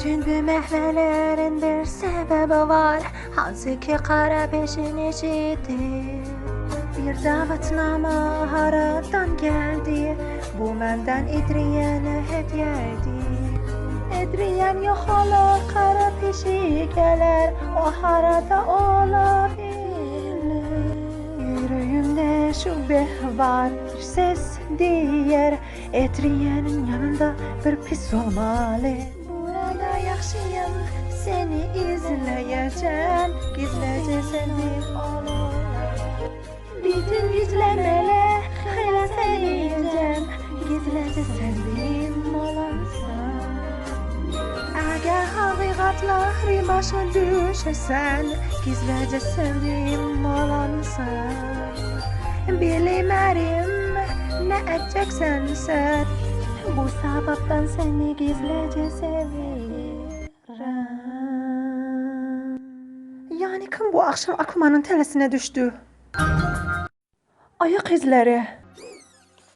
Bütün bu məhvələrin bir səbəbi var, hansı ki qara peşin eşitdir. Bir davetname haradan geldi, bu məndən Edriyənə hədiyyədir. Edriyen yoxalır, qara peşi gələr, o harada ola bilir. Yüreğimde şübhə var, bir ses deyər, Edriyenin yanında bir pis olmalı. Burada yaxşıyım, seni izləyəcəm, gizləcə sevdim olur. Bütün gizləmələ xeylə sevəcəm, gizləcə sevdim olansan. Əgər həqiqətləri başa düşəsən, gizləcə sevdim olansan. Bilmərəm nə edəcəksənsə, bu səbəbdən səni gizləcə sevirəm. Yani kim bu akşam Akumanın telesine düştü? Ayak izleri.